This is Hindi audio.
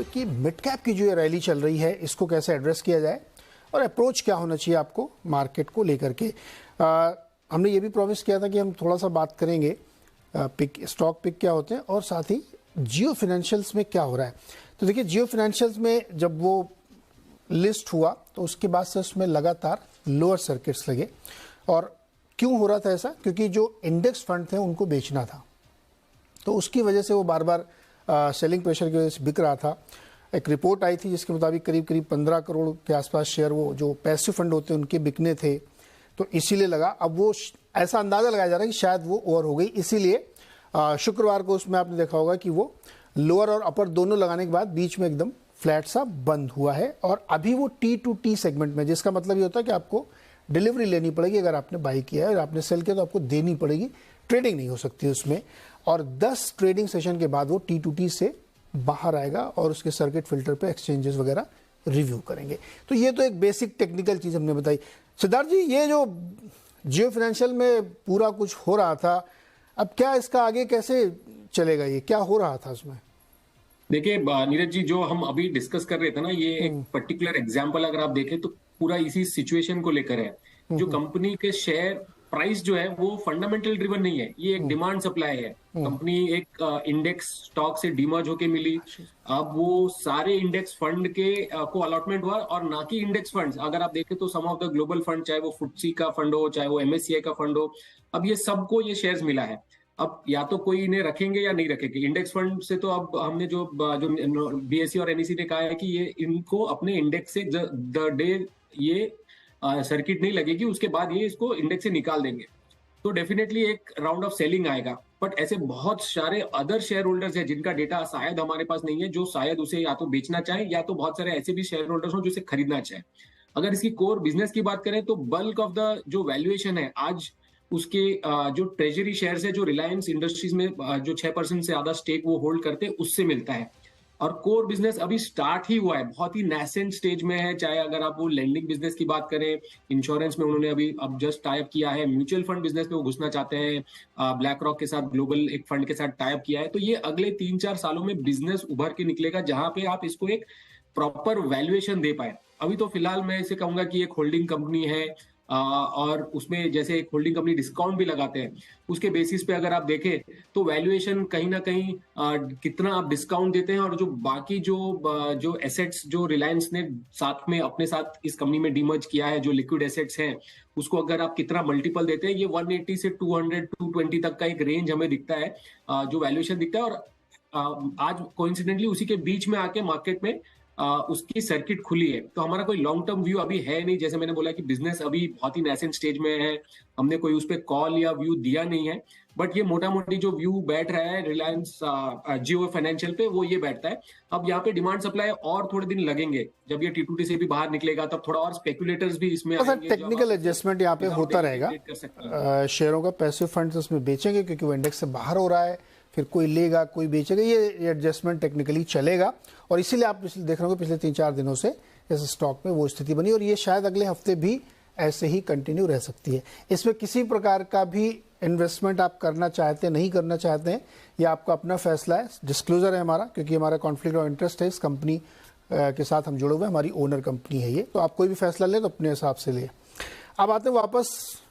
कि मिड कैप की जो ये रैली चल रही है इसको कैसे एड्रेस किया जाए और अप्रोच क्या होना चाहिए आपको मार्केट को लेकर के। हमने ये भी प्रॉमिस किया था कि हम थोड़ा सा बात करेंगे स्टॉक पिक क्या होते हैं और साथ ही जियो फाइनेंशियल्स में क्या हो रहा है। तो देखिए जियो फाइनेंशियल्स में जब वो लिस्ट हुआ तो उसके बाद से उसमें लगातार लोअर सर्किट्स लगे। और क्यों हो रहा था ऐसा? क्योंकि जो इंडेक्स फंड थे उनको बेचना था, तो उसकी वजह से वो बार बार सेलिंग प्रेशर की वजह से बिक रहा था। एक रिपोर्ट आई थी जिसके मुताबिक करीब करीब 15 करोड़ के आसपास शेयर वो जो पैसिव फंड होते हैं उनके बिकने थे, तो इसीलिए लगा। अब वो ऐसा अंदाज़ा लगाया जा रहा है कि शायद वो ओवर हो गई, इसीलिए शुक्रवार को उसमें आपने देखा होगा कि वो लोअर और अपर दोनों लगाने के बाद बीच में एकदम फ्लैट सा बंद हुआ है। और अभी वो T2T सेगमेंट में, जिसका मतलब ये होता है कि आपको डिलीवरी लेनी पड़ेगी। अगर आपने बाई किया है और आपने सेल किया तो आपको देनी पड़ेगी, ट्रेडिंग नहीं हो सकती उसमें। और 10 ट्रेडिंग सेशन के बाद वो T2T से बाहर आएगा और उसके सर्किट फिल्टर पे एक्सचेंजेस वगैरह रिव्यू करेंगे। तो ये तो एक बेसिक टेक्निकल चीज़ हमने बताई। सिद्धार्थ जी, ये जो जियो फाइनेंशियल में पूरा कुछ हो रहा था, अब क्या इसका आगे कैसे चलेगा? ये क्या हो रहा था उसमें? देखिए नीरज जी, जो हम अभी डिस्कस कर रहे थे ना, ये एक पर्टिकुलर एग्जांपल अगर आप देखें तो पूरा इसी सिचुएशन को लेकर है। जो कंपनी के शेयर प्राइस जो है वो फंडामेंटल ड्रिवन नहीं है, ये एक डिमांड सप्लाई है। कंपनी एक इंडेक्स स्टॉक से डीमर्ज होके मिली। अब वो सारे इंडेक्स फंड के को अलॉटमेंट हुआ और ना कि इंडेक्स फंड्स। अगर आप देखें तो सम ऑफ द ग्लोबल फंड, चाहे वो FTSE का फंड हो, चाहे वो MSCI का फंड हो, अब ये सबको ये शेयर्स मिला है। अब या तो कोई इन्हें रखेंगे या नहीं रखेंगे। इंडेक्स फंड से तो अब हमने जो BSE और NSE ने कहा है कि ये इनको अपने इंडेक्स से द डे ये सर्किट नहीं लगेगी उसके बाद ये इसको इंडेक्स से निकाल देंगे, तो डेफिनेटली एक राउंड ऑफ सेलिंग आएगा। बट ऐसे बहुत सारे अदर शेयर होल्डर्स हैं जिनका डेटा शायद हमारे पास नहीं है, जो शायद उसे या तो बेचना चाहे या तो बहुत सारे ऐसे भी शेयर होल्डर्स हो जो इसे खरीदना चाहे। अगर इसकी कोर बिजनेस की बात करें तो बल्क ऑफ द जो वैल्यूएशन है आज उसके जो ट्रेजरी शेयर्स है, जो रिलायंस इंडस्ट्रीज में जो 6% से ज्यादा स्टेक वो होल्ड करते हैं, उससे मिलता है। और कोर बिजनेस अभी स्टार्ट ही हुआ है, बहुत ही नेसेंट स्टेज में है। चाहे अगर आप वो लेंडिंग बिजनेस की बात करें, इंश्योरेंस में उन्होंने अभी अब जस्ट टाइप किया है, म्यूचुअल फंड बिजनेस में वो घुसना चाहते हैं, ब्लैक रॉक के साथ ग्लोबल एक फंड के साथ टाइप किया है। तो ये अगले 3-4 सालों में बिजनेस उभर के निकलेगा जहां पे आप इसको एक प्रॉपर वैल्यूएशन दे पाए। अभी तो फिलहाल मैं इसे कहूंगा कि एक होल्डिंग कंपनी है, और उसमें जैसे एक होल्डिंग कंपनी डिस्काउंट भी लगाते हैं, उसके बेसिस पे अगर आप देखें तो वैल्यूएशन कहीं ना कहीं कितना आप डिस्काउंट देते हैं और जो बाकी जो एसेट्स जो रिलायंस ने साथ में अपने साथ इस कंपनी में डीमर्ज किया है, जो लिक्विड एसेट्स हैं, उसको अगर आप कितना मल्टीपल देते हैं, ये 180 से 200-220 तक का एक रेंज हमें दिखता है, जो वैल्यूएशन दिखता है। और आज कोइंसिडेंटली उसी के बीच में आके मार्केट में उसकी सर्किट खुली है। तो हमारा कोई लॉन्ग टर्म व्यू अभी है नहीं, जैसे मैंने बोला कि बिजनेस अभी बहुत ही नेसेंट स्टेज में है, हमने कोई उस पर कॉल या व्यू दिया नहीं है। बट ये मोटा मोटी जो व्यू बैठ रहा है रिलायंस जियो फाइनेंशियल पे, वो ये बैठता है। अब यहाँ पे डिमांड सप्लाई और थोड़े दिन लगेंगे, जब ये T2T से भी बाहर निकलेगा तब थोड़ा और स्पेकुलेटर्स भी इसमें आएंगे। टेक्निकल एडजस्टमेंट यहाँ पे होता रहेगा। शेयरों का पैसिव फंड उसमें बेचेंगे क्योंकि वो इंडेक्स से बाहर हो रहा है, फिर कोई लेगा कोई बेचेगा, ये एडजस्टमेंट टेक्निकली चलेगा। और इसीलिए आप देख रहे हो पिछले 3-4 दिनों से इस स्टॉक में वो स्थिति बनी और ये शायद अगले हफ्ते भी ऐसे ही कंटिन्यू रह सकती है। इसमें किसी प्रकार का भी इन्वेस्टमेंट आप करना चाहते हैं, नहीं करना चाहते हैं, ये आपका अपना फैसला है। डिस्क्लोजर है हमारा, क्योंकि हमारा कॉन्फ्लिक्ट ऑफ इंटरेस्ट है इस कंपनी के साथ हम जुड़े हुए हैं, हमारी ओनर कंपनी है ये। तो आप कोई भी फैसला लें तो अपने हिसाब से लें। अब आते हैं वापस